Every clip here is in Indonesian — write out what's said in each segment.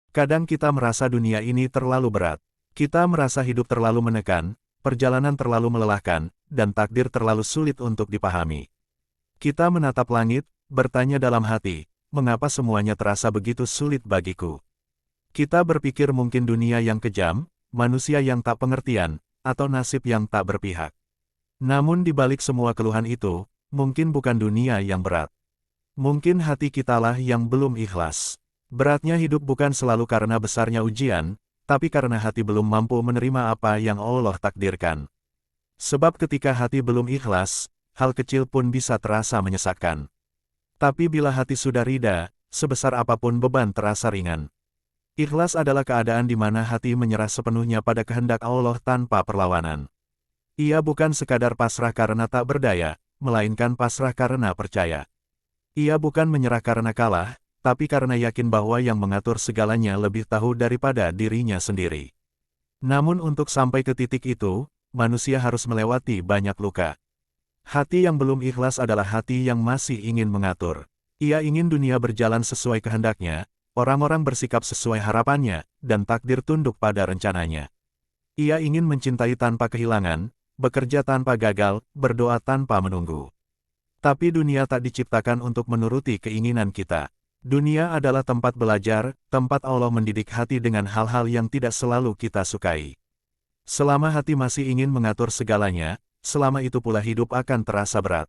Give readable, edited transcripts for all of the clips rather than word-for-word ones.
Kadang kita merasa dunia ini terlalu berat. Kita merasa hidup terlalu menekan, perjalanan terlalu melelahkan, dan takdir terlalu sulit untuk dipahami. Kita menatap langit, bertanya dalam hati, mengapa semuanya terasa begitu sulit bagiku? Kita berpikir mungkin dunia yang kejam, manusia yang tak pengertian, atau nasib yang tak berpihak. Namun di balik semua keluhan itu, mungkin bukan dunia yang berat. Mungkin hati kitalah yang belum ikhlas. Beratnya hidup bukan selalu karena besarnya ujian, tapi karena hati belum mampu menerima apa yang Allah takdirkan. Sebab ketika hati belum ikhlas, hal kecil pun bisa terasa menyesakkan. Tapi bila hati sudah rida, sebesar apapun beban terasa ringan. Ikhlas adalah keadaan di mana hati menyerah sepenuhnya pada kehendak Allah tanpa perlawanan. Ia bukan sekadar pasrah karena tak berdaya, melainkan pasrah karena percaya. Ia bukan menyerah karena kalah, tapi karena yakin bahwa yang mengatur segalanya lebih tahu daripada dirinya sendiri. Namun untuk sampai ke titik itu, manusia harus melewati banyak luka. Hati yang belum ikhlas adalah hati yang masih ingin mengatur. Ia ingin dunia berjalan sesuai kehendaknya, orang-orang bersikap sesuai harapannya, dan takdir tunduk pada rencananya. Ia ingin mencintai tanpa kehilangan, bekerja tanpa gagal, berdoa tanpa menunggu. Tapi dunia tak diciptakan untuk menuruti keinginan kita. Dunia adalah tempat belajar, tempat Allah mendidik hati dengan hal-hal yang tidak selalu kita sukai. Selama hati masih ingin mengatur segalanya, selama itu pula hidup akan terasa berat.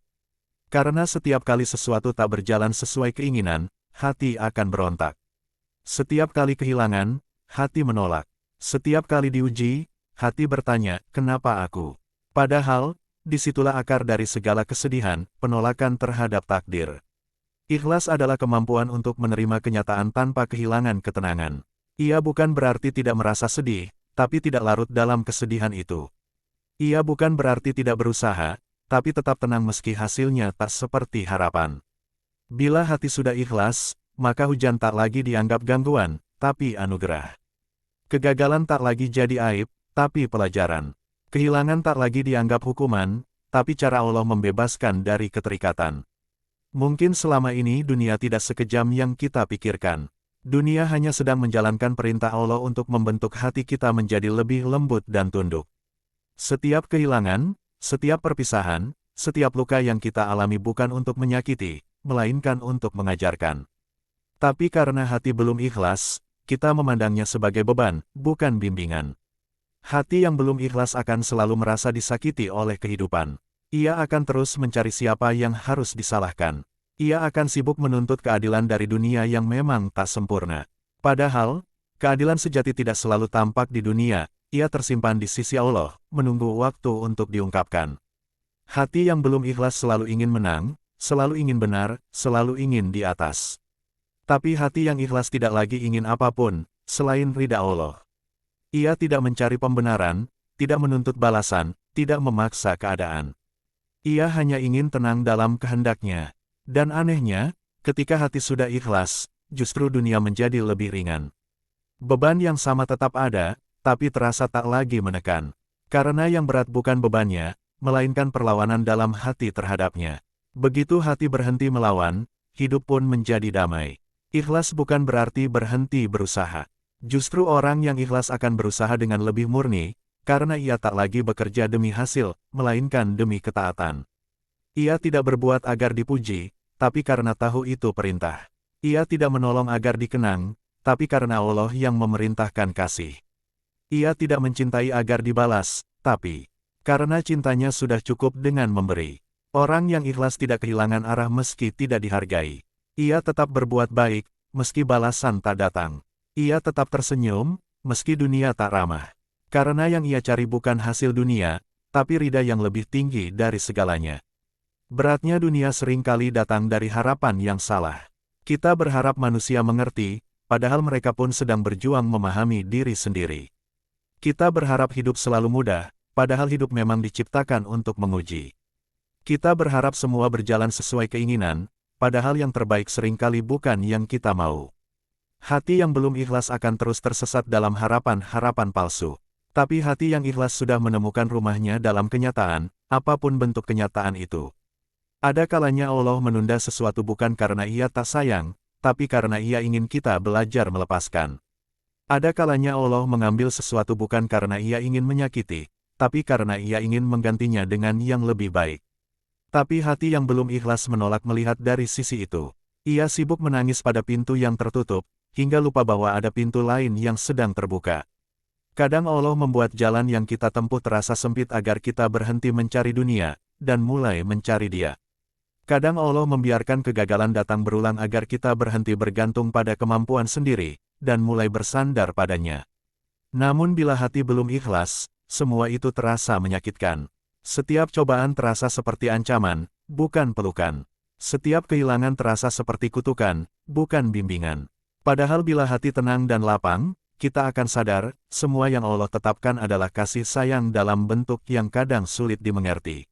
Karena setiap kali sesuatu tak berjalan sesuai keinginan, hati akan berontak. Setiap kali kehilangan, hati menolak. Setiap kali diuji, hati bertanya, kenapa aku? Padahal, disitulah akar dari segala kesedihan, penolakan terhadap takdir. Ikhlas adalah kemampuan untuk menerima kenyataan tanpa kehilangan ketenangan. Ia bukan berarti tidak merasa sedih, tapi tidak larut dalam kesedihan itu. Ia bukan berarti tidak berusaha, tapi tetap tenang meski hasilnya tak seperti harapan. Bila hati sudah ikhlas, maka hujan tak lagi dianggap gangguan, tapi anugerah. Kegagalan tak lagi jadi aib, tapi pelajaran. Kehilangan tak lagi dianggap hukuman, tapi cara Allah membebaskan dari keterikatan. Mungkin selama ini dunia tidak sekejam yang kita pikirkan. Dunia hanya sedang menjalankan perintah Allah untuk membentuk hati kita menjadi lebih lembut dan tunduk. Setiap kehilangan, setiap perpisahan, setiap luka yang kita alami bukan untuk menyakiti, melainkan untuk mengajarkan. Tapi karena hati belum ikhlas, kita memandangnya sebagai beban, bukan bimbingan. Hati yang belum ikhlas akan selalu merasa disakiti oleh kehidupan. Ia akan terus mencari siapa yang harus disalahkan. Ia akan sibuk menuntut keadilan dari dunia yang memang tak sempurna. Padahal, keadilan sejati tidak selalu tampak di dunia, ia tersimpan di sisi Allah, menunggu waktu untuk diungkapkan. Hati yang belum ikhlas selalu ingin menang, selalu ingin benar, selalu ingin di atas. Tapi hati yang ikhlas tidak lagi ingin apapun, selain ridha Allah. Ia tidak mencari pembenaran, tidak menuntut balasan, tidak memaksa keadaan. Ia hanya ingin tenang dalam kehendaknya. Dan anehnya, ketika hati sudah ikhlas, justru dunia menjadi lebih ringan. Beban yang sama tetap ada, tapi terasa tak lagi menekan. Karena yang berat bukan bebannya, melainkan perlawanan dalam hati terhadapnya. Begitu hati berhenti melawan, hidup pun menjadi damai. Ikhlas bukan berarti berhenti berusaha. Justru orang yang ikhlas akan berusaha dengan lebih murni, karena ia tak lagi bekerja demi hasil, melainkan demi ketaatan. Ia tidak berbuat agar dipuji, tapi karena tahu itu perintah. Ia tidak menolong agar dikenang, tapi karena Allah yang memerintahkan kasih. Ia tidak mencintai agar dibalas, tapi karena cintanya sudah cukup dengan memberi. Orang yang ikhlas tidak kehilangan arah meski tidak dihargai. Ia tetap berbuat baik, meski balasan tak datang. Ia tetap tersenyum, meski dunia tak ramah. Karena yang ia cari bukan hasil dunia, tapi ridha yang lebih tinggi dari segalanya. Beratnya dunia seringkali datang dari harapan yang salah. Kita berharap manusia mengerti, padahal mereka pun sedang berjuang memahami diri sendiri. Kita berharap hidup selalu mudah, padahal hidup memang diciptakan untuk menguji. Kita berharap semua berjalan sesuai keinginan, padahal yang terbaik seringkali bukan yang kita mau. Hati yang belum ikhlas akan terus tersesat dalam harapan-harapan palsu. Tapi hati yang ikhlas sudah menemukan rumahnya dalam kenyataan, apapun bentuk kenyataan itu. Ada kalanya Allah menunda sesuatu bukan karena ia tak sayang, tapi karena ia ingin kita belajar melepaskan. Ada kalanya Allah mengambil sesuatu bukan karena Ia ingin menyakiti, tapi karena Ia ingin menggantinya dengan yang lebih baik. Tapi hati yang belum ikhlas menolak melihat dari sisi itu. Ia sibuk menangis pada pintu yang tertutup, hingga lupa bahwa ada pintu lain yang sedang terbuka. Kadang Allah membuat jalan yang kita tempuh terasa sempit agar kita berhenti mencari dunia, dan mulai mencari Dia. Kadang Allah membiarkan kegagalan datang berulang agar kita berhenti bergantung pada kemampuan sendiri, dan mulai bersandar padanya. Namun bila hati belum ikhlas, semua itu terasa menyakitkan. Setiap cobaan terasa seperti ancaman, bukan pelukan. Setiap kehilangan terasa seperti kutukan, bukan bimbingan. Padahal bila hati tenang dan lapang, kita akan sadar, semua yang Allah tetapkan adalah kasih sayang dalam bentuk yang kadang sulit dimengerti.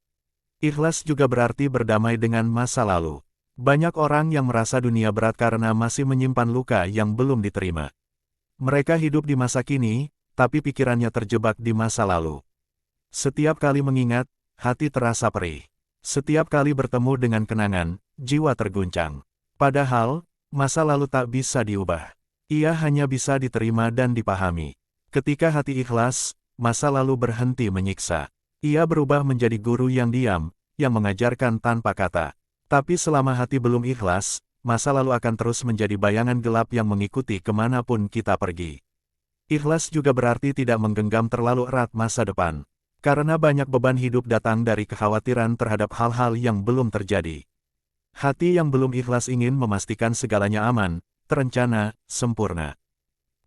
Ikhlas juga berarti berdamai dengan masa lalu. Banyak orang yang merasa dunia berat karena masih menyimpan luka yang belum diterima. Mereka hidup di masa kini, tapi pikirannya terjebak di masa lalu. Setiap kali mengingat, hati terasa perih. Setiap kali bertemu dengan kenangan, jiwa terguncang. Padahal, masa lalu tak bisa diubah. Ia hanya bisa diterima dan dipahami. Ketika hati ikhlas, masa lalu berhenti menyiksa. Ia berubah menjadi guru yang diam, yang mengajarkan tanpa kata. Tapi selama hati belum ikhlas, masa lalu akan terus menjadi bayangan gelap yang mengikuti kemanapun kita pergi. Ikhlas juga berarti tidak menggenggam terlalu erat masa depan. Karena banyak beban hidup datang dari kekhawatiran terhadap hal-hal yang belum terjadi. Hati yang belum ikhlas ingin memastikan segalanya aman, terencana, sempurna.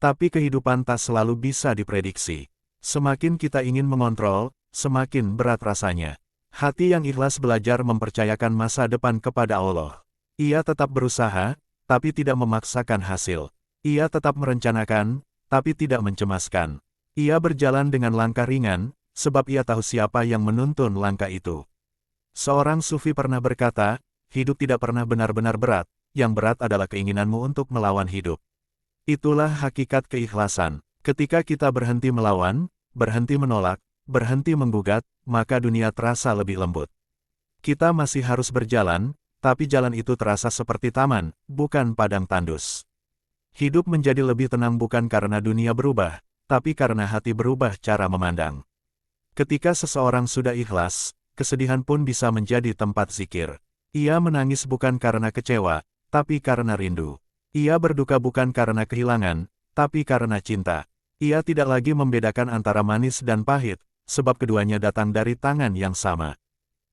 Tapi kehidupan tak selalu bisa diprediksi. Semakin kita ingin mengontrol, semakin berat rasanya. Hati yang ikhlas belajar mempercayakan masa depan kepada Allah. Ia tetap berusaha, tapi tidak memaksakan hasil. Ia tetap merencanakan, tapi tidak mencemaskan. Ia berjalan dengan langkah ringan, sebab ia tahu siapa yang menuntun langkah itu. Seorang sufi pernah berkata, hidup tidak pernah benar-benar berat, yang berat adalah keinginanmu untuk melawan hidup. Itulah hakikat keikhlasan. Ketika kita berhenti melawan, berhenti menolak, berhenti menggugat, maka dunia terasa lebih lembut. Kita masih harus berjalan, tapi jalan itu terasa seperti taman, bukan padang tandus. Hidup menjadi lebih tenang bukan karena dunia berubah, tapi karena hati berubah cara memandang. Ketika seseorang sudah ikhlas, kesedihan pun bisa menjadi tempat zikir. Ia menangis bukan karena kecewa, tapi karena rindu. Ia berduka bukan karena kehilangan, tapi karena cinta. Ia tidak lagi membedakan antara manis dan pahit, sebab keduanya datang dari tangan yang sama.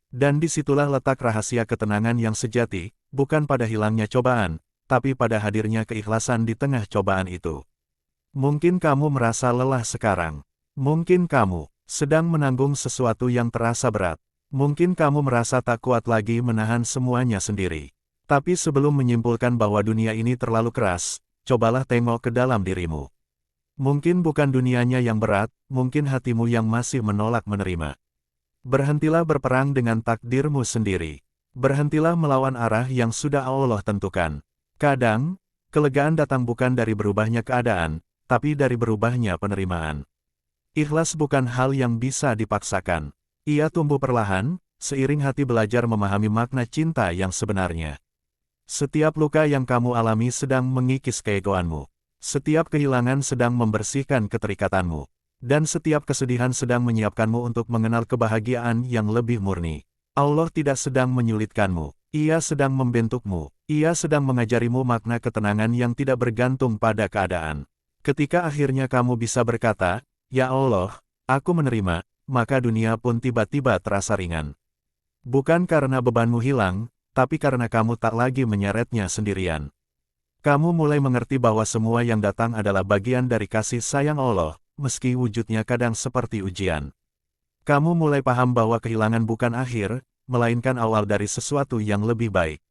Dan disitulah letak rahasia ketenangan yang sejati, bukan pada hilangnya cobaan, tapi pada hadirnya keikhlasan di tengah cobaan itu. Mungkin kamu merasa lelah sekarang. Mungkin kamu sedang menanggung sesuatu yang terasa berat. Mungkin kamu merasa tak kuat lagi menahan semuanya sendiri. Tapi sebelum menyimpulkan bahwa dunia ini terlalu keras, cobalah tengok ke dalam dirimu. Mungkin bukan dunianya yang berat, mungkin hatimu yang masih menolak menerima. Berhentilah berperang dengan takdirmu sendiri. Berhentilah melawan arah yang sudah Allah tentukan. Kadang, kelegaan datang bukan dari berubahnya keadaan, tapi dari berubahnya penerimaan. Ikhlas bukan hal yang bisa dipaksakan. Ia tumbuh perlahan, seiring hati belajar memahami makna cinta yang sebenarnya. Setiap luka yang kamu alami sedang mengikis keegoanmu. Setiap kehilangan sedang membersihkan keterikatanmu. Dan setiap kesedihan sedang menyiapkanmu untuk mengenal kebahagiaan yang lebih murni. Allah tidak sedang menyulitkanmu. Ia sedang membentukmu. Ia sedang mengajarimu makna ketenangan yang tidak bergantung pada keadaan. Ketika akhirnya kamu bisa berkata, "Ya Allah, aku menerima," maka dunia pun tiba-tiba terasa ringan. Bukan karena bebanmu hilang, tapi karena kamu tak lagi menyeretnya sendirian. Kamu mulai mengerti bahwa semua yang datang adalah bagian dari kasih sayang Allah, meski wujudnya kadang seperti ujian. Kamu mulai paham bahwa kehilangan bukan akhir, melainkan awal dari sesuatu yang lebih baik.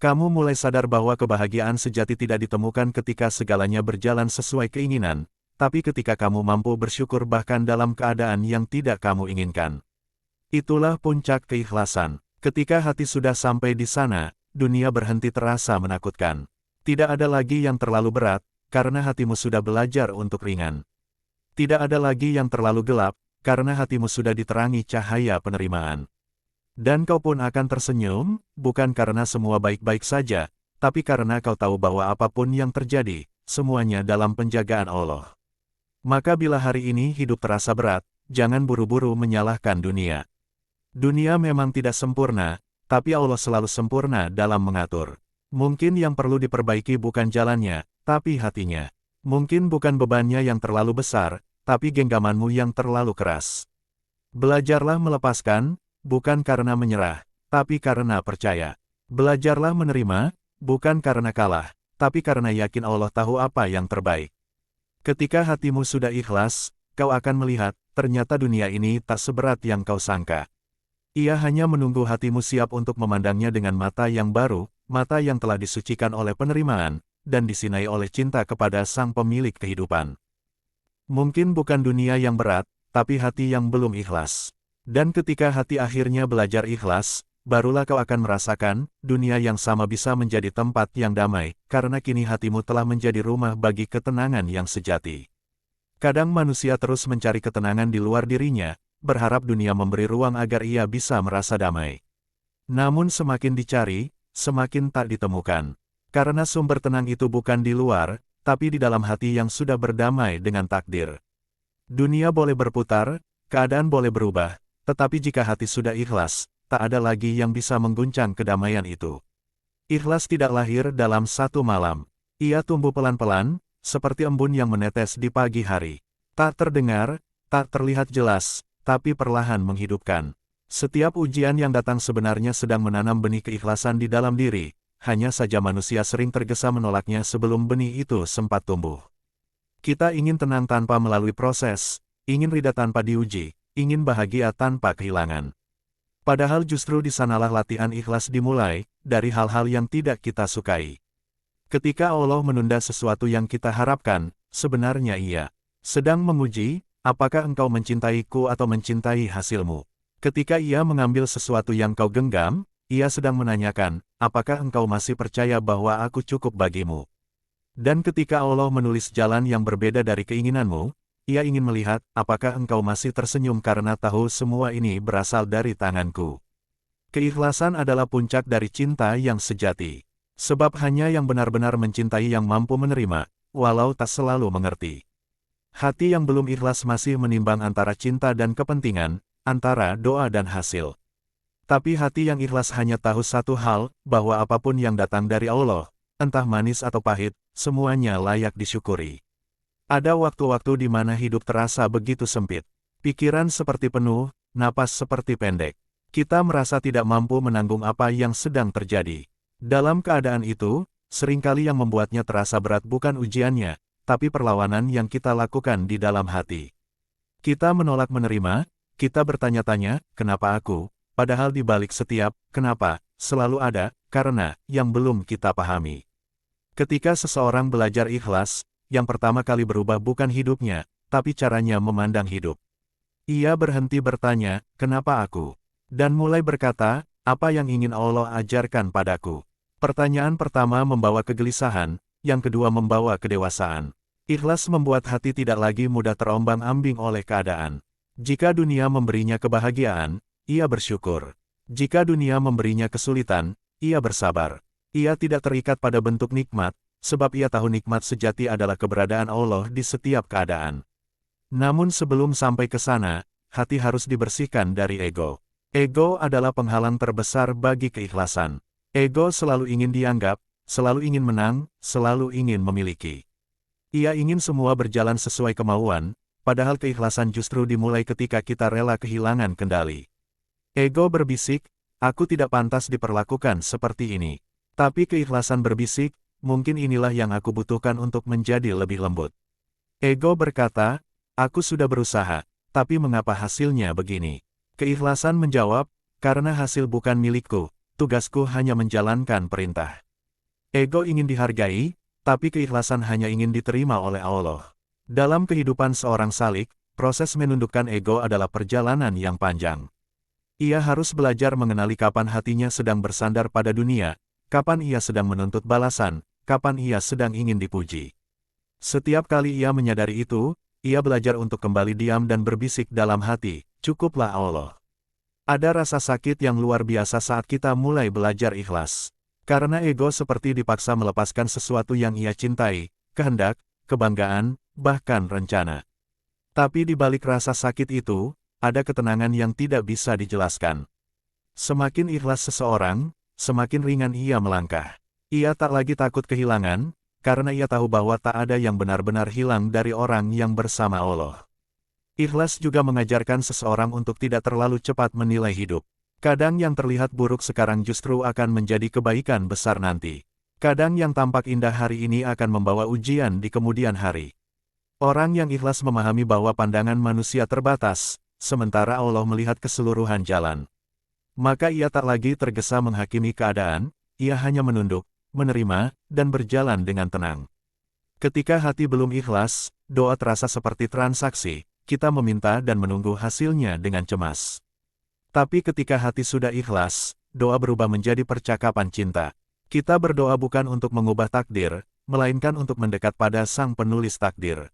Kamu mulai sadar bahwa kebahagiaan sejati tidak ditemukan ketika segalanya berjalan sesuai keinginan, tapi ketika kamu mampu bersyukur bahkan dalam keadaan yang tidak kamu inginkan. Itulah puncak keikhlasan. Ketika hati sudah sampai di sana, dunia berhenti terasa menakutkan. Tidak ada lagi yang terlalu berat, karena hatimu sudah belajar untuk ringan. Tidak ada lagi yang terlalu gelap, karena hatimu sudah diterangi cahaya penerimaan. Dan kau pun akan tersenyum, bukan karena semua baik-baik saja, tapi karena kau tahu bahwa apapun yang terjadi, semuanya dalam penjagaan Allah. Maka bila hari ini hidup terasa berat, jangan buru-buru menyalahkan dunia. Dunia memang tidak sempurna, tapi Allah selalu sempurna dalam mengatur. Mungkin yang perlu diperbaiki bukan jalannya, tapi hatinya. Mungkin bukan bebannya yang terlalu besar, tapi genggamanmu yang terlalu keras. Belajarlah melepaskan, bukan karena menyerah, tapi karena percaya. Belajarlah menerima, bukan karena kalah, tapi karena yakin Allah tahu apa yang terbaik. Ketika hatimu sudah ikhlas, kau akan melihat, ternyata dunia ini tak seberat yang kau sangka. Ia hanya menunggu hatimu siap untuk memandangnya dengan mata yang baru, mata yang telah disucikan oleh penerimaan, dan disinai oleh cinta kepada Sang Pemilik kehidupan. Mungkin bukan dunia yang berat, tapi hati yang belum ikhlas. Dan ketika hati akhirnya belajar ikhlas, barulah kau akan merasakan, dunia yang sama bisa menjadi tempat yang damai, karena kini hatimu telah menjadi rumah bagi ketenangan yang sejati. Kadang manusia terus mencari ketenangan di luar dirinya, berharap dunia memberi ruang agar ia bisa merasa damai. Namun semakin dicari, semakin tak ditemukan. Karena sumber tenang itu bukan di luar, tapi di dalam hati yang sudah berdamai dengan takdir. Dunia boleh berputar, keadaan boleh berubah, tetapi jika hati sudah ikhlas, tak ada lagi yang bisa mengguncang kedamaian itu. Ikhlas tidak lahir dalam satu malam. Ia tumbuh pelan-pelan, seperti embun yang menetes di pagi hari. Tak terdengar, tak terlihat jelas, tapi perlahan menghidupkan. Setiap ujian yang datang sebenarnya sedang menanam benih keikhlasan di dalam diri, hanya saja manusia sering tergesa menolaknya sebelum benih itu sempat tumbuh. Kita ingin tenang tanpa melalui proses, ingin ridha tanpa diuji, ingin bahagia tanpa kehilangan. Padahal justru di sanalah latihan ikhlas dimulai, dari hal-hal yang tidak kita sukai. Ketika Allah menunda sesuatu yang kita harapkan, sebenarnya Ia sedang menguji, apakah engkau mencintaiku atau mencintai hasilmu. Ketika Ia mengambil sesuatu yang kau genggam, Ia sedang menanyakan, apakah engkau masih percaya bahwa aku cukup bagimu. Dan ketika Allah menulis jalan yang berbeda dari keinginanmu, Ia ingin melihat, apakah engkau masih tersenyum karena tahu semua ini berasal dari tanganku. Keikhlasan adalah puncak dari cinta yang sejati. Sebab hanya yang benar-benar mencintai yang mampu menerima, walau tak selalu mengerti. Hati yang belum ikhlas masih menimbang antara cinta dan kepentingan, antara doa dan hasil. Tapi hati yang ikhlas hanya tahu satu hal, bahwa apapun yang datang dari Allah, entah manis atau pahit, semuanya layak disyukuri. Ada waktu-waktu di mana hidup terasa begitu sempit. Pikiran seperti penuh, napas seperti pendek. Kita merasa tidak mampu menanggung apa yang sedang terjadi. Dalam keadaan itu, seringkali yang membuatnya terasa berat bukan ujiannya, tapi perlawanan yang kita lakukan di dalam hati. Kita menolak menerima, kita bertanya-tanya, kenapa aku? Padahal di balik setiap kenapa selalu ada karena yang belum kita pahami. Ketika seseorang belajar ikhlas, yang pertama kali berubah bukan hidupnya, tapi caranya memandang hidup. Ia berhenti bertanya, kenapa aku? Dan mulai berkata, apa yang ingin Allah ajarkan padaku? Pertanyaan pertama membawa kegelisahan, yang kedua membawa kedewasaan. Ikhlas membuat hati tidak lagi mudah terombang-ambing oleh keadaan. Jika dunia memberinya kebahagiaan, ia bersyukur. Jika dunia memberinya kesulitan, ia bersabar. Ia tidak terikat pada bentuk nikmat, sebab ia tahu nikmat sejati adalah keberadaan Allah di setiap keadaan. Namun sebelum sampai ke sana, hati harus dibersihkan dari ego. Ego adalah penghalang terbesar bagi keikhlasan. Ego selalu ingin dianggap, selalu ingin menang, selalu ingin memiliki. Ia ingin semua berjalan sesuai kemauan, padahal keikhlasan justru dimulai ketika kita rela kehilangan kendali. Ego berbisik, aku tidak pantas diperlakukan seperti ini. Tapi keikhlasan berbisik, mungkin inilah yang aku butuhkan untuk menjadi lebih lembut. Ego berkata, aku sudah berusaha, tapi mengapa hasilnya begini? Keikhlasan menjawab, karena hasil bukan milikku, tugasku hanya menjalankan perintah. Ego ingin dihargai, tapi keikhlasan hanya ingin diterima oleh Allah. Dalam kehidupan seorang salik, proses menundukkan ego adalah perjalanan yang panjang. Ia harus belajar mengenali kapan hatinya sedang bersandar pada dunia, kapan ia sedang menuntut balasan, kapan ia sedang ingin dipuji. Setiap kali ia menyadari itu, ia belajar untuk kembali diam dan berbisik dalam hati, cukuplah Allah. Ada rasa sakit yang luar biasa saat kita mulai belajar ikhlas. Karena ego seperti dipaksa melepaskan sesuatu yang ia cintai, kehendak, kebanggaan, bahkan rencana. Tapi di balik rasa sakit itu, ada ketenangan yang tidak bisa dijelaskan. Semakin ikhlas seseorang, semakin ringan ia melangkah. Ia tak lagi takut kehilangan, karena ia tahu bahwa tak ada yang benar-benar hilang dari orang yang bersama Allah. Ikhlas juga mengajarkan seseorang untuk tidak terlalu cepat menilai hidup. Kadang yang terlihat buruk sekarang justru akan menjadi kebaikan besar nanti. Kadang yang tampak indah hari ini akan membawa ujian di kemudian hari. Orang yang ikhlas memahami bahwa pandangan manusia terbatas, sementara Allah melihat keseluruhan jalan. Maka ia tak lagi tergesa menghakimi keadaan, ia hanya menunduk, menerima, dan berjalan dengan tenang. Ketika hati belum ikhlas, doa terasa seperti transaksi, kita meminta dan menunggu hasilnya dengan cemas. Tapi ketika hati sudah ikhlas, doa berubah menjadi percakapan cinta. Kita berdoa bukan untuk mengubah takdir, melainkan untuk mendekat pada sang penulis takdir.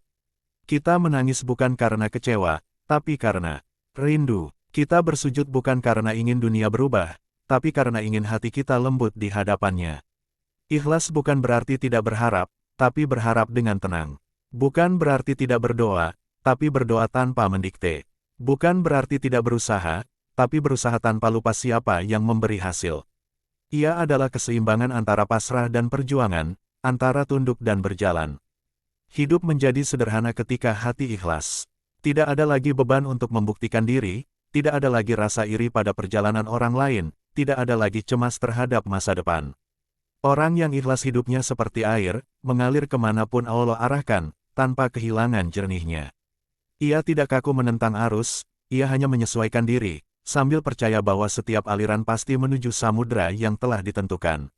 Kita menangis bukan karena kecewa, tapi karena rindu. Kita bersujud bukan karena ingin dunia berubah, tapi karena ingin hati kita lembut di hadapannya. Ikhlas bukan berarti tidak berharap, tapi berharap dengan tenang. Bukan berarti tidak berdoa, tapi berdoa tanpa mendikte. Bukan berarti tidak berusaha, tapi berusaha tanpa lupa siapa yang memberi hasil. Ia adalah keseimbangan antara pasrah dan perjuangan, antara tunduk dan berjalan. Hidup menjadi sederhana ketika hati ikhlas. Tidak ada lagi beban untuk membuktikan diri, tidak ada lagi rasa iri pada perjalanan orang lain, tidak ada lagi cemas terhadap masa depan. Orang yang ikhlas hidupnya seperti air, mengalir kemanapun Allah arahkan, tanpa kehilangan jernihnya. Ia tidak kaku menentang arus, ia hanya menyesuaikan diri, sambil percaya bahwa setiap aliran pasti menuju samudera yang telah ditentukan.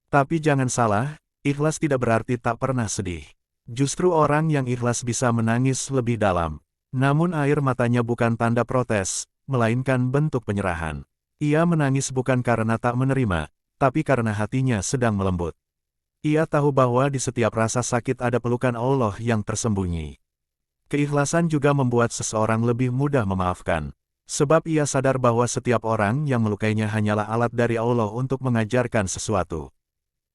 Tapi jangan salah, ikhlas tidak berarti tak pernah sedih. Justru orang yang ikhlas bisa menangis lebih dalam. Namun air matanya bukan tanda protes, melainkan bentuk penyerahan. Ia menangis bukan karena tak menerima, tapi karena hatinya sedang melembut. Ia tahu bahwa di setiap rasa sakit ada pelukan Allah yang tersembunyi. Keikhlasan juga membuat seseorang lebih mudah memaafkan. Sebab ia sadar bahwa setiap orang yang melukainya hanyalah alat dari Allah untuk mengajarkan sesuatu.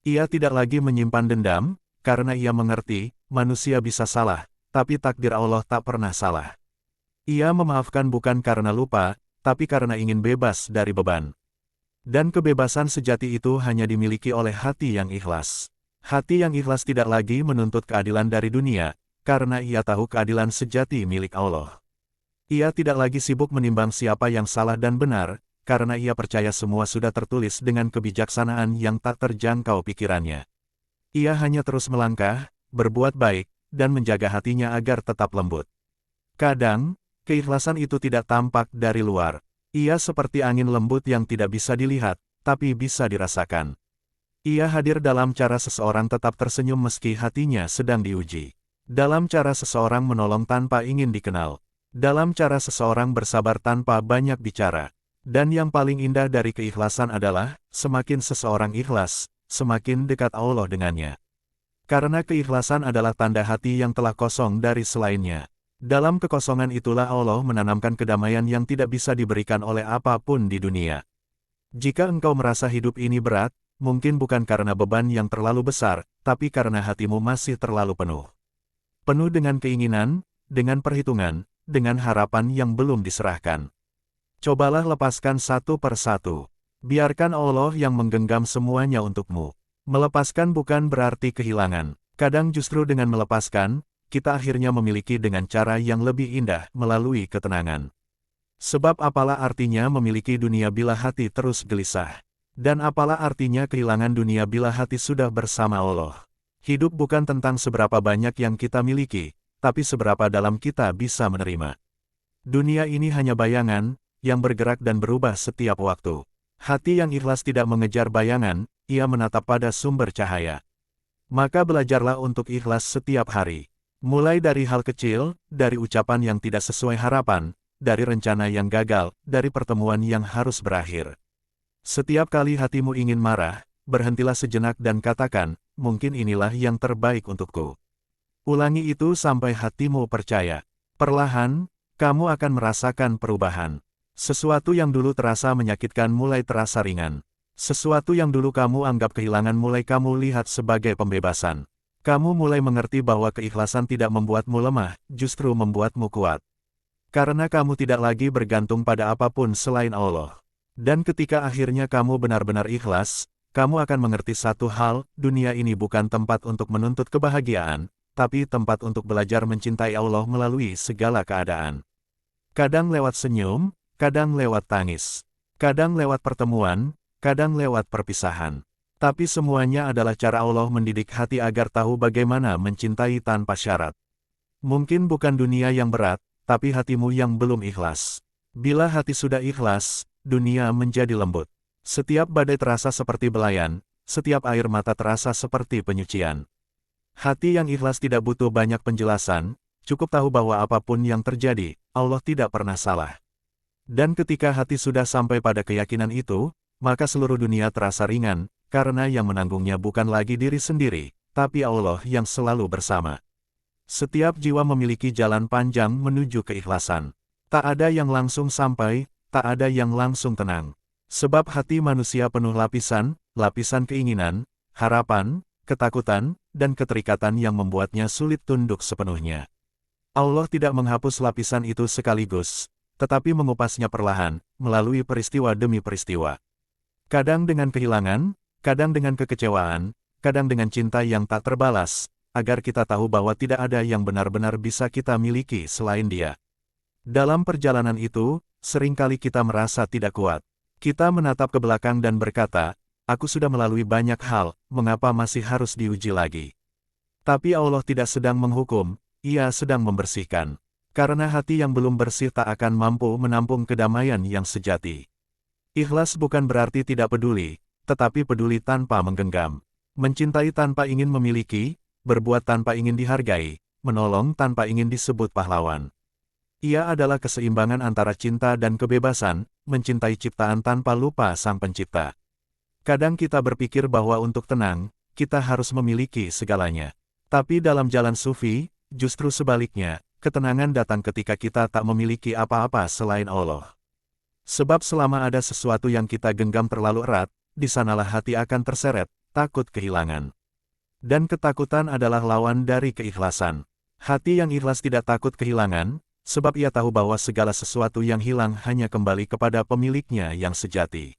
Ia tidak lagi menyimpan dendam, karena ia mengerti, manusia bisa salah, tapi takdir Allah tak pernah salah. Ia memaafkan bukan karena lupa, tapi karena ingin bebas dari beban. Dan kebebasan sejati itu hanya dimiliki oleh hati yang ikhlas. Hati yang ikhlas tidak lagi menuntut keadilan dari dunia, karena ia tahu keadilan sejati milik Allah. Ia tidak lagi sibuk menimbang siapa yang salah dan benar, karena ia percaya semua sudah tertulis dengan kebijaksanaan yang tak terjangkau pikirannya. Ia hanya terus melangkah, berbuat baik, dan menjaga hatinya agar tetap lembut. Kadang, keikhlasan itu tidak tampak dari luar. Ia seperti angin lembut yang tidak bisa dilihat, tapi bisa dirasakan. Ia hadir dalam cara seseorang tetap tersenyum meski hatinya sedang diuji. Dalam cara seseorang menolong tanpa ingin dikenal. Dalam cara seseorang bersabar tanpa banyak bicara. Dan yang paling indah dari keikhlasan adalah, semakin seseorang ikhlas, semakin dekat Allah dengannya. Karena keikhlasan adalah tanda hati yang telah kosong dari selainnya. Dalam kekosongan itulah Allah menanamkan kedamaian yang tidak bisa diberikan oleh apapun di dunia. Jika engkau merasa hidup ini berat, mungkin bukan karena beban yang terlalu besar, tapi karena hatimu masih terlalu penuh. Penuh dengan keinginan, dengan perhitungan, dengan harapan yang belum diserahkan. Cobalah lepaskan satu persatu. Biarkan Allah yang menggenggam semuanya untukmu. Melepaskan bukan berarti kehilangan. Kadang justru dengan melepaskan, kita akhirnya memiliki dengan cara yang lebih indah melalui ketenangan. Sebab apalah artinya memiliki dunia bila hati terus gelisah? Dan apalah artinya kehilangan dunia bila hati sudah bersama Allah? Hidup bukan tentang seberapa banyak yang kita miliki, tapi seberapa dalam kita bisa menerima. Dunia ini hanya bayangan, yang bergerak dan berubah setiap waktu. Hati yang ikhlas tidak mengejar bayangan, ia menatap pada sumber cahaya. Maka belajarlah untuk ikhlas setiap hari. Mulai dari hal kecil, dari ucapan yang tidak sesuai harapan, dari rencana yang gagal, dari pertemuan yang harus berakhir. Setiap kali hatimu ingin marah, berhentilah sejenak dan katakan, mungkin inilah yang terbaik untukku. Ulangi itu sampai hatimu percaya. Perlahan, kamu akan merasakan perubahan. Sesuatu yang dulu terasa menyakitkan mulai terasa ringan. Sesuatu yang dulu kamu anggap kehilangan mulai kamu lihat sebagai pembebasan. Kamu mulai mengerti bahwa keikhlasan tidak membuatmu lemah, justru membuatmu kuat. Karena kamu tidak lagi bergantung pada apapun selain Allah. Dan ketika akhirnya kamu benar-benar ikhlas, kamu akan mengerti satu hal, dunia ini bukan tempat untuk menuntut kebahagiaan, tapi tempat untuk belajar mencintai Allah melalui segala keadaan. Kadang lewat senyum, kadang lewat tangis, kadang lewat pertemuan, kadang lewat perpisahan. Tapi semuanya adalah cara Allah mendidik hati agar tahu bagaimana mencintai tanpa syarat. Mungkin bukan dunia yang berat, tapi hatimu yang belum ikhlas. Bila hati sudah ikhlas, dunia menjadi lembut. Setiap badai terasa seperti belayan, setiap air mata terasa seperti penyucian. Hati yang ikhlas tidak butuh banyak penjelasan, cukup tahu bahwa apapun yang terjadi, Allah tidak pernah salah. Dan ketika hati sudah sampai pada keyakinan itu, maka seluruh dunia terasa ringan, karena yang menanggungnya bukan lagi diri sendiri, tapi Allah yang selalu bersama. Setiap jiwa memiliki jalan panjang menuju keikhlasan. Tak ada yang langsung sampai, tak ada yang langsung tenang. Sebab hati manusia penuh lapisan, lapisan keinginan, harapan, ketakutan, dan keterikatan yang membuatnya sulit tunduk sepenuhnya. Allah tidak menghapus lapisan itu sekaligus, tetapi mengupasnya perlahan, melalui peristiwa demi peristiwa. Kadang dengan kehilangan, kadang dengan kekecewaan, kadang dengan cinta yang tak terbalas, agar kita tahu bahwa tidak ada yang benar-benar bisa kita miliki selain Dia. Dalam perjalanan itu, seringkali kita merasa tidak kuat. Kita menatap ke belakang dan berkata, aku sudah melalui banyak hal, mengapa masih harus diuji lagi? Tapi Allah tidak sedang menghukum, Ia sedang membersihkan. Karena hati yang belum bersih tak akan mampu menampung kedamaian yang sejati. Ikhlas bukan berarti tidak peduli, tetapi peduli tanpa menggenggam. Mencintai tanpa ingin memiliki, berbuat tanpa ingin dihargai, menolong tanpa ingin disebut pahlawan. Ia adalah keseimbangan antara cinta dan kebebasan, mencintai ciptaan tanpa lupa Sang Pencipta. Kadang kita berpikir bahwa untuk tenang, kita harus memiliki segalanya. Tapi dalam jalan sufi, justru sebaliknya, ketenangan datang ketika kita tak memiliki apa-apa selain Allah. Sebab selama ada sesuatu yang kita genggam terlalu erat, di sanalah hati akan terseret, takut kehilangan. Dan ketakutan adalah lawan dari keikhlasan. Hati yang ikhlas tidak takut kehilangan, sebab ia tahu bahwa segala sesuatu yang hilang hanya kembali kepada pemiliknya yang sejati.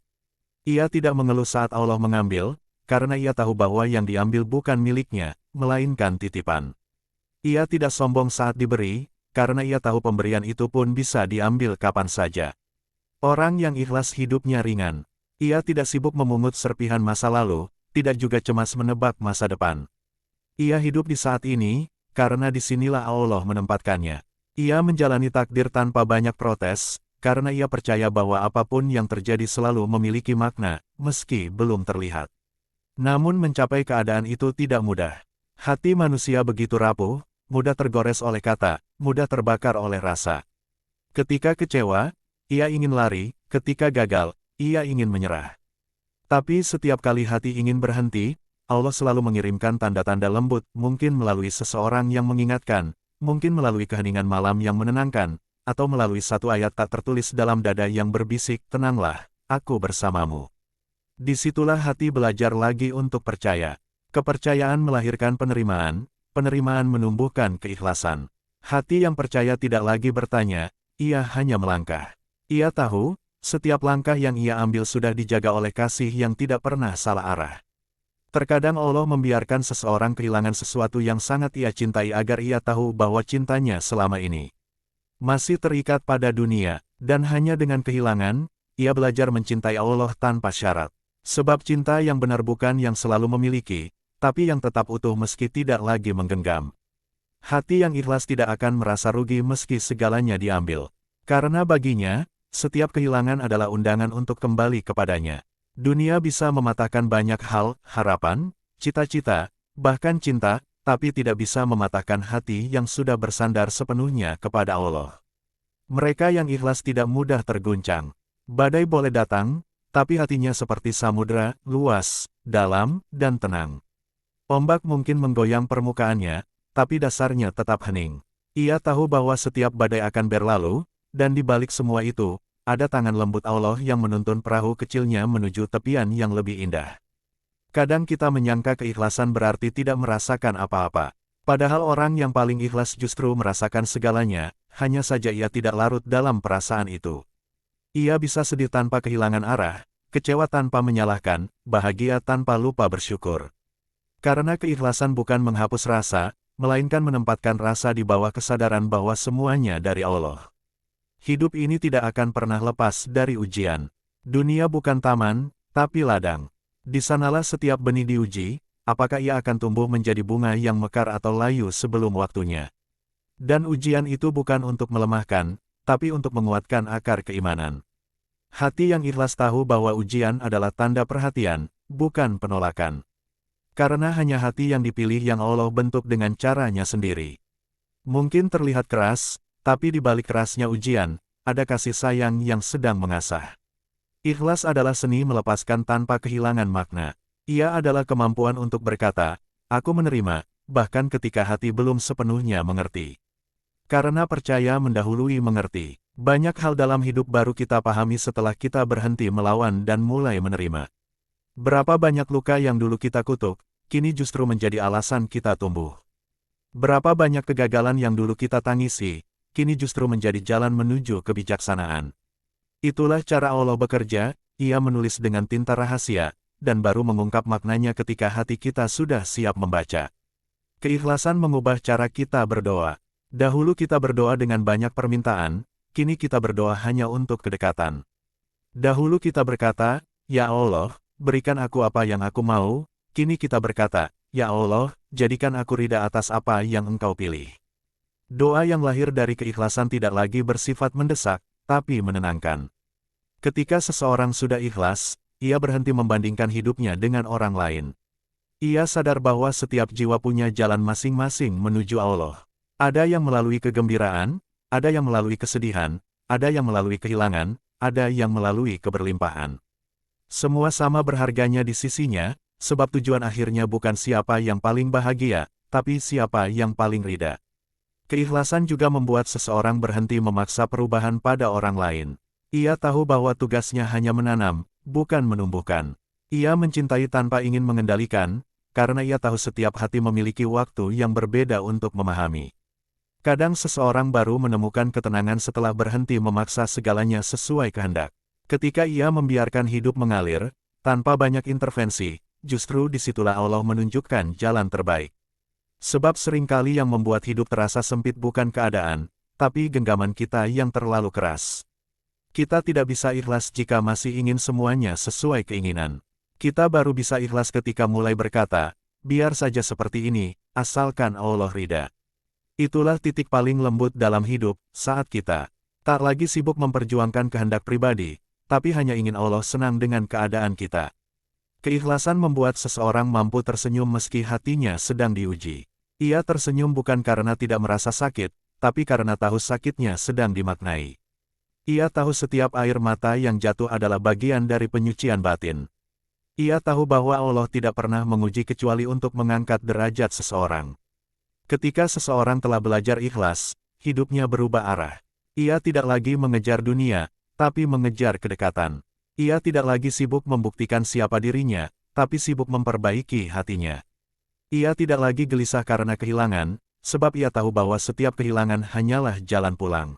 Ia tidak mengeluh saat Allah mengambil, karena ia tahu bahwa yang diambil bukan miliknya, melainkan titipan. Ia tidak sombong saat diberi, karena ia tahu pemberian itu pun bisa diambil kapan saja. Orang yang ikhlas hidupnya ringan. Ia tidak sibuk memungut serpihan masa lalu, tidak juga cemas menebak masa depan. Ia hidup di saat ini, karena disinilah Allah menempatkannya. Ia menjalani takdir tanpa banyak protes, karena ia percaya bahwa apapun yang terjadi selalu memiliki makna, meski belum terlihat. Namun mencapai keadaan itu tidak mudah. Hati manusia begitu rapuh, mudah tergores oleh kata, mudah terbakar oleh rasa. Ketika kecewa, ia ingin lari, ketika gagal, ia ingin menyerah. Tapi setiap kali hati ingin berhenti, Allah selalu mengirimkan tanda-tanda lembut, mungkin melalui seseorang yang mengingatkan, mungkin melalui keheningan malam yang menenangkan, atau melalui satu ayat tak tertulis dalam dada yang berbisik, tenanglah, aku bersamamu. Disitulah hati belajar lagi untuk percaya. Kepercayaan melahirkan penerimaan, penerimaan menumbuhkan keikhlasan. Hati yang percaya tidak lagi bertanya, ia hanya melangkah. Ia tahu, setiap langkah yang ia ambil sudah dijaga oleh kasih yang tidak pernah salah arah. Terkadang Allah membiarkan seseorang kehilangan sesuatu yang sangat ia cintai agar ia tahu bahwa cintanya selama ini masih terikat pada dunia, dan hanya dengan kehilangan, ia belajar mencintai Allah tanpa syarat. Sebab cinta yang benar bukan yang selalu memiliki, tapi yang tetap utuh meski tidak lagi menggenggam. Hati yang ikhlas tidak akan merasa rugi meski segalanya diambil. Karena baginya, setiap kehilangan adalah undangan untuk kembali kepadanya. Dunia bisa mematahkan banyak hal, harapan, cita-cita, bahkan cinta, tapi tidak bisa mematahkan hati yang sudah bersandar sepenuhnya kepada Allah. Mereka yang ikhlas tidak mudah terguncang. Badai boleh datang, tapi hatinya seperti samudera, luas, dalam, dan tenang. Ombak mungkin menggoyang permukaannya, tapi dasarnya tetap hening. Ia tahu bahwa setiap badai akan berlalu, dan di balik semua itu, ada tangan lembut Allah yang menuntun perahu kecilnya menuju tepian yang lebih indah. Kadang kita menyangka keikhlasan berarti tidak merasakan apa-apa. Padahal orang yang paling ikhlas justru merasakan segalanya, hanya saja ia tidak larut dalam perasaan itu. Ia bisa sedih tanpa kehilangan arah, kecewa tanpa menyalahkan, bahagia tanpa lupa bersyukur. Karena keikhlasan bukan menghapus rasa, melainkan menempatkan rasa di bawah kesadaran bahwa semuanya dari Allah. Hidup ini tidak akan pernah lepas dari ujian. Dunia bukan taman, tapi ladang. Di sanalah setiap benih diuji, apakah ia akan tumbuh menjadi bunga yang mekar atau layu sebelum waktunya. Dan ujian itu bukan untuk melemahkan, tapi untuk menguatkan akar keimanan. Hati yang ikhlas tahu bahwa ujian adalah tanda perhatian, bukan penolakan. Karena hanya hati yang dipilih yang Allah bentuk dengan caranya sendiri. Mungkin terlihat keras, tapi di balik kerasnya ujian, ada kasih sayang yang sedang mengasah. Ikhlas adalah seni melepaskan tanpa kehilangan makna. Ia adalah kemampuan untuk berkata, "Aku menerima," bahkan ketika hati belum sepenuhnya mengerti. Karena percaya mendahului mengerti. Banyak hal dalam hidup baru kita pahami setelah kita berhenti melawan dan mulai menerima. Berapa banyak luka yang dulu kita kutuk, kini justru menjadi alasan kita tumbuh. Berapa banyak kegagalan yang dulu kita tangisi, kini justru menjadi jalan menuju kebijaksanaan. Itulah cara Allah bekerja, Ia menulis dengan tinta rahasia, dan baru mengungkap maknanya ketika hati kita sudah siap membaca. Keikhlasan mengubah cara kita berdoa. Dahulu kita berdoa dengan banyak permintaan, kini kita berdoa hanya untuk kedekatan. Dahulu kita berkata, "Ya Allah, berikan aku apa yang aku mau," kini kita berkata, "Ya Allah, jadikan aku ridha atas apa yang Engkau pilih." Doa yang lahir dari keikhlasan tidak lagi bersifat mendesak, tapi menenangkan. Ketika seseorang sudah ikhlas, ia berhenti membandingkan hidupnya dengan orang lain. Ia sadar bahwa setiap jiwa punya jalan masing-masing menuju Allah. Ada yang melalui kegembiraan, ada yang melalui kesedihan, ada yang melalui kehilangan, ada yang melalui keberlimpahan. Semua sama berharganya di sisinya, sebab tujuan akhirnya bukan siapa yang paling bahagia, tapi siapa yang paling ridha. Keikhlasan juga membuat seseorang berhenti memaksa perubahan pada orang lain. Ia tahu bahwa tugasnya hanya menanam, bukan menumbuhkan. Ia mencintai tanpa ingin mengendalikan, karena ia tahu setiap hati memiliki waktu yang berbeda untuk memahami. Kadang seseorang baru menemukan ketenangan setelah berhenti memaksa segalanya sesuai kehendak. Ketika ia membiarkan hidup mengalir, tanpa banyak intervensi, justru disitulah Allah menunjukkan jalan terbaik. Sebab seringkali yang membuat hidup terasa sempit bukan keadaan, tapi genggaman kita yang terlalu keras. Kita tidak bisa ikhlas jika masih ingin semuanya sesuai keinginan. Kita baru bisa ikhlas ketika mulai berkata, "Biar saja seperti ini, asalkan Allah ridha." Itulah titik paling lembut dalam hidup, saat kita tak lagi sibuk memperjuangkan kehendak pribadi, tapi hanya ingin Allah senang dengan keadaan kita. Keikhlasan membuat seseorang mampu tersenyum meski hatinya sedang diuji. Ia tersenyum bukan karena tidak merasa sakit, tapi karena tahu sakitnya sedang dimaknai. Ia tahu setiap air mata yang jatuh adalah bagian dari penyucian batin. Ia tahu bahwa Allah tidak pernah menguji kecuali untuk mengangkat derajat seseorang. Ketika seseorang telah belajar ikhlas, hidupnya berubah arah. Ia tidak lagi mengejar dunia, tapi mengejar kedekatan. Ia tidak lagi sibuk membuktikan siapa dirinya, tapi sibuk memperbaiki hatinya. Ia tidak lagi gelisah karena kehilangan, sebab ia tahu bahwa setiap kehilangan hanyalah jalan pulang.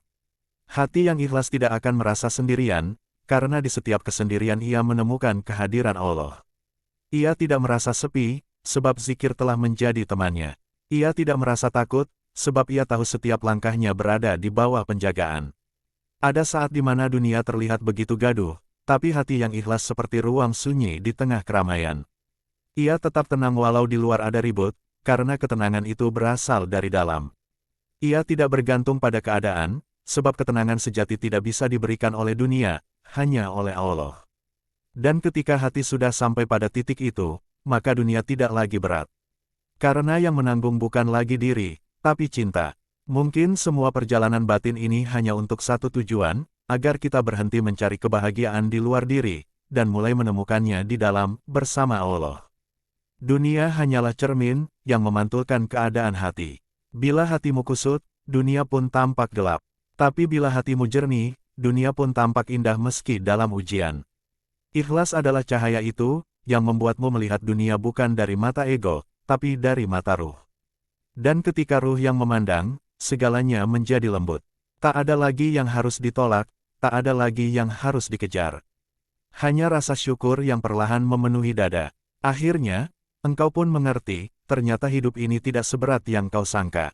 Hati yang ikhlas tidak akan merasa sendirian, karena di setiap kesendirian ia menemukan kehadiran Allah. Ia tidak merasa sepi, sebab zikir telah menjadi temannya. Ia tidak merasa takut, sebab ia tahu setiap langkahnya berada di bawah penjagaan. Ada saat di mana dunia terlihat begitu gaduh, tapi hati yang ikhlas seperti ruang sunyi di tengah keramaian. Ia tetap tenang walau di luar ada ribut, karena ketenangan itu berasal dari dalam. Ia tidak bergantung pada keadaan, sebab ketenangan sejati tidak bisa diberikan oleh dunia, hanya oleh Allah. Dan ketika hati sudah sampai pada titik itu, maka dunia tidak lagi berat. Karena yang menanggung bukan lagi diri, tapi cinta. Mungkin semua perjalanan batin ini hanya untuk satu tujuan, agar kita berhenti mencari kebahagiaan di luar diri, dan mulai menemukannya di dalam, bersama Allah. Dunia hanyalah cermin, yang memantulkan keadaan hati. Bila hatimu kusut, dunia pun tampak gelap. Tapi bila hatimu jernih, dunia pun tampak indah meski dalam ujian. Ikhlas adalah cahaya itu, yang membuatmu melihat dunia bukan dari mata ego, tapi dari mata ruh. Dan ketika ruh yang memandang, segalanya menjadi lembut. Tak ada lagi yang harus ditolak, tak ada lagi yang harus dikejar. Hanya rasa syukur yang perlahan memenuhi dada. Akhirnya, engkau pun mengerti, ternyata hidup ini tidak seberat yang kau sangka.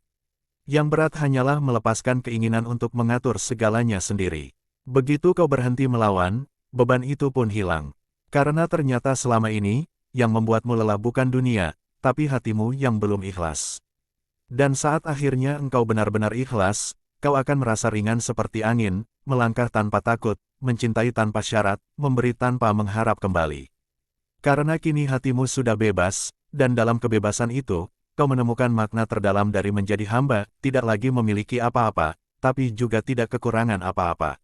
Yang berat hanyalah melepaskan keinginan untuk mengatur segalanya sendiri. Begitu kau berhenti melawan, beban itu pun hilang. Karena ternyata selama ini, yang membuatmu lelah bukan dunia, tapi hatimu yang belum ikhlas. Dan saat akhirnya engkau benar-benar ikhlas, kau akan merasa ringan seperti angin, melangkah tanpa takut, mencintai tanpa syarat, memberi tanpa mengharap kembali. Karena kini hatimu sudah bebas, dan dalam kebebasan itu, kau menemukan makna terdalam dari menjadi hamba, tidak lagi memiliki apa-apa, tapi juga tidak kekurangan apa-apa.